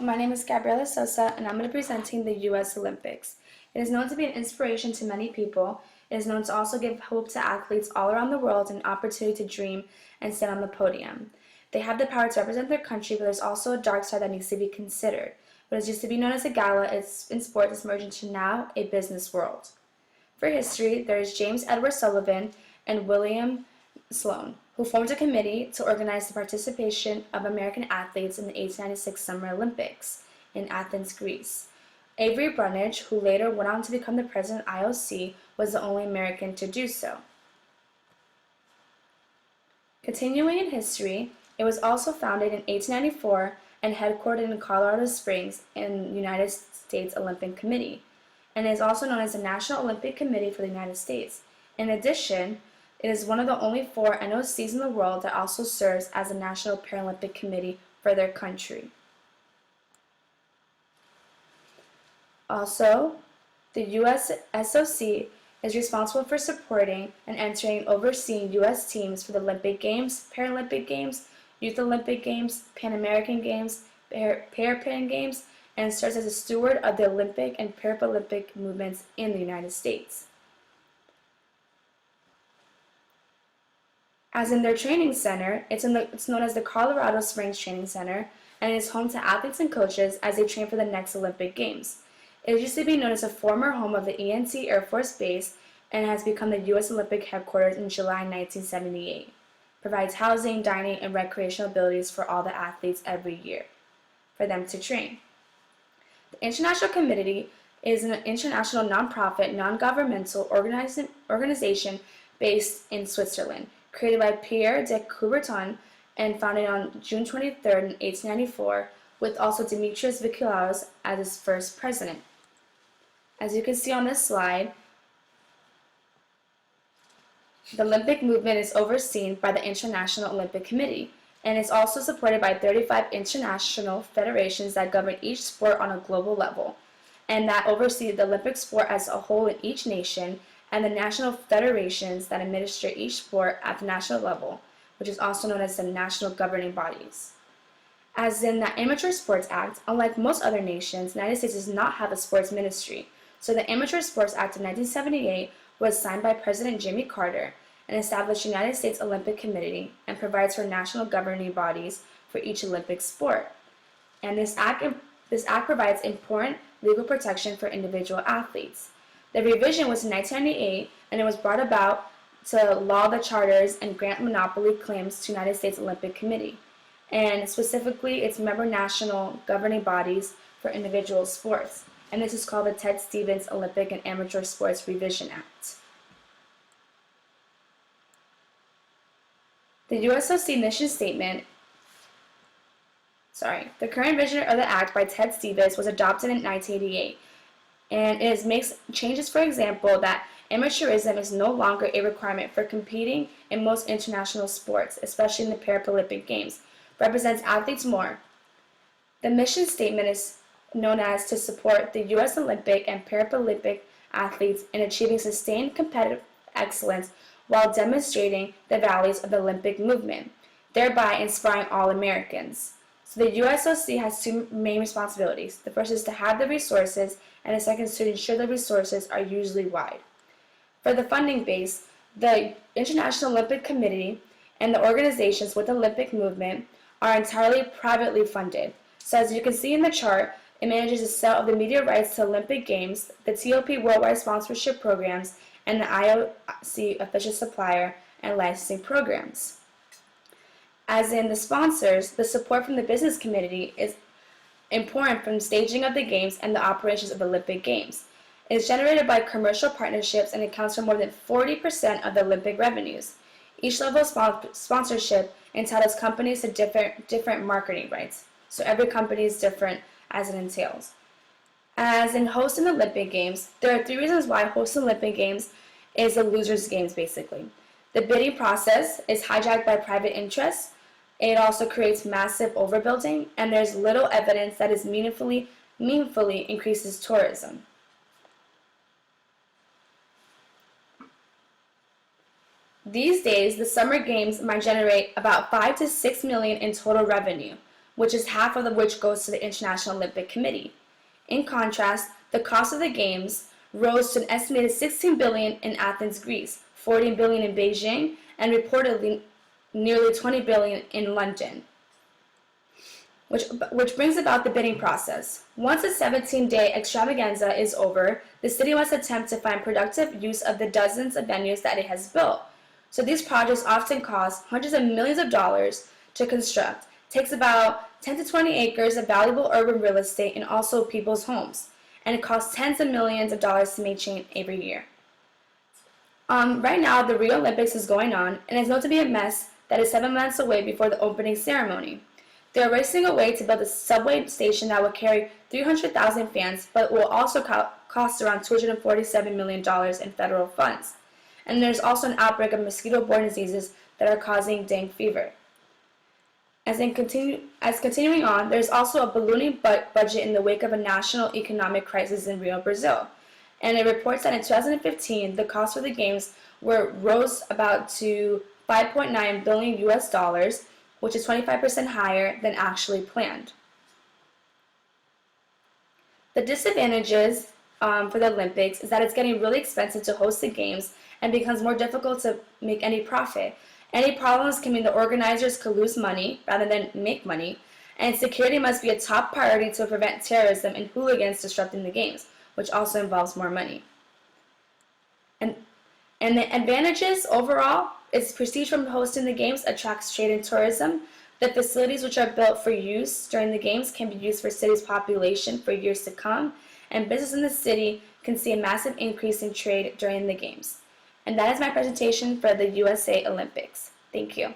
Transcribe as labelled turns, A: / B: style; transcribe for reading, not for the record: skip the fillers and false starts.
A: my name is Gabriela Sosa, and I'm going to be presenting the U.S. Olympics. It is known to be an inspiration to many people. It is known to also give hope to athletes all around the world and an opportunity to dream and stand on the podium. They have the power to represent their country, but there's also a dark side that needs to be considered. What is used to be known as a gala in sports is merged into now a business world. For history, there is James Edward Sullivan and William Sloan, who formed a committee to organize the participation of American athletes in the 1896 Summer Olympics in Athens, Greece. Avery Brundage, who later went on to become the president of IOC, was the only American to do so. Continuing in history, it was also founded in 1894 and headquartered in Colorado Springs in the United States Olympic Committee, and is also known as the National Olympic Committee for the United States. In addition, it is one of the only 4 NOCs in the world that also serves as the National Paralympic Committee for their country. Also, the U.S. SOC is responsible for supporting and entering and overseeing U.S. teams for the Olympic Games, Paralympic Games, Youth Olympic Games, Pan American Games, Parapan Games, and serves as a steward of the Olympic and Paralympic movements in the United States. As in their training center, it's known as the Colorado Springs Training Center, and it is home to athletes and coaches as they train for the next Olympic Games. It used to be known as a former home of the ENT Air Force Base and has become the U.S. Olympic headquarters in July 1978. Provides housing, dining, and recreational abilities for all the athletes every year for them to train. The International Committee is an international nonprofit, non-governmental organization based in Switzerland, created by Pierre de Coubertin and founded on June 23, 1894, with also Demetrius Vikulaos as its first president. As you can see on this slide, the Olympic movement is overseen by the International Olympic Committee and is also supported by 35 international federations that govern each sport on a global level and that oversee the Olympic sport as a whole in each nation, and the national federations that administer each sport at the national level, which is also known as the national governing bodies. As in the Amateur Sports Act, unlike most other nations, the United States does not have a sports ministry. So the Amateur Sports Act of 1978 was signed by President Jimmy Carter and established the United States Olympic Committee and provides for national governing bodies for each Olympic sport. And this act provides important legal protection for individual athletes. The revision was in 1998, and it was brought about to law the charters and grant monopoly claims to United States Olympic Committee, and specifically its member national governing bodies for individual sports. And this is called the Ted Stevens Olympic and Amateur Sports Revision Act. The USOC mission statement, the current version of the act by Ted Stevens was adopted in 1988. And it makes changes, for example, that amateurism is no longer a requirement for competing in most international sports, especially in the Paralympic Games, represents athletes more. The mission statement is known as to support the U.S. Olympic and Paralympic athletes in achieving sustained competitive excellence while demonstrating the values of the Olympic movement, thereby inspiring all Americans. So the USOC has 2 main responsibilities. The first is to have the resources, and the second is to ensure the resources are usually wide. For the funding base, the International Olympic Committee and the organizations with the Olympic movement are entirely privately funded. So as you can see in the chart, it manages the sale of the media rights to Olympic Games, the TOP worldwide sponsorship programs, and the IOC official supplier and licensing programs. As in the sponsors, the support from the business community is important from staging of the games and the operations of the Olympic Games. It is generated by commercial partnerships and accounts for more than 40% of the Olympic revenues. Each level of sponsorship entitles companies to different marketing rights. So every company is different as it entails. As in hosting the Olympic Games, there are 3 reasons why hosting Olympic Games is a loser's games, basically. The bidding process is hijacked by private interests. It also creates massive overbuilding, and there's little evidence that it meaningfully increases tourism. These days, the Summer Games might generate about $5 to $6 million in total revenue, which is half of which goes to the International Olympic Committee. In contrast, the cost of the Games rose to an estimated $16 billion in Athens, Greece, $14 billion in Beijing, and reportedly nearly $20 billion in London, which brings about the bidding process. Once the 17-day extravaganza is over, the city must attempt to find productive use of the dozens of venues that it has built. So these projects often cost hundreds of millions of dollars to construct, takes about 10 to 20 acres of valuable urban real estate and also people's homes, and it costs tens of millions of dollars to maintain every year. Right now, the Rio Olympics is going on, and it's known to be a mess that is 7 months away before the opening ceremony. They are racing away to build a subway station that will carry 300,000 fans, but will also cost around $247 million in federal funds. And there's also an outbreak of mosquito-borne diseases that are causing dengue fever. Continuing on, there's also a ballooning budget in the wake of a national economic crisis in Rio, Brazil. And it reports that in 2015, the cost for the Games rose about to $5.9 billion US dollars, which is 25% higher than actually planned. The disadvantages for the Olympics is that it's getting really expensive to host the Games and becomes more difficult to make any profit. Any problems can mean the organizers could lose money rather than make money, and security must be a top priority to prevent terrorism and hooligans disrupting the Games, which also involves more money. And the advantages overall is prestige from hosting the Games attracts trade and tourism. The facilities which are built for use during the Games can be used for city's population for years to come, and business in the city can see a massive increase in trade during the Games. And that is my presentation for the USA Olympics. Thank you.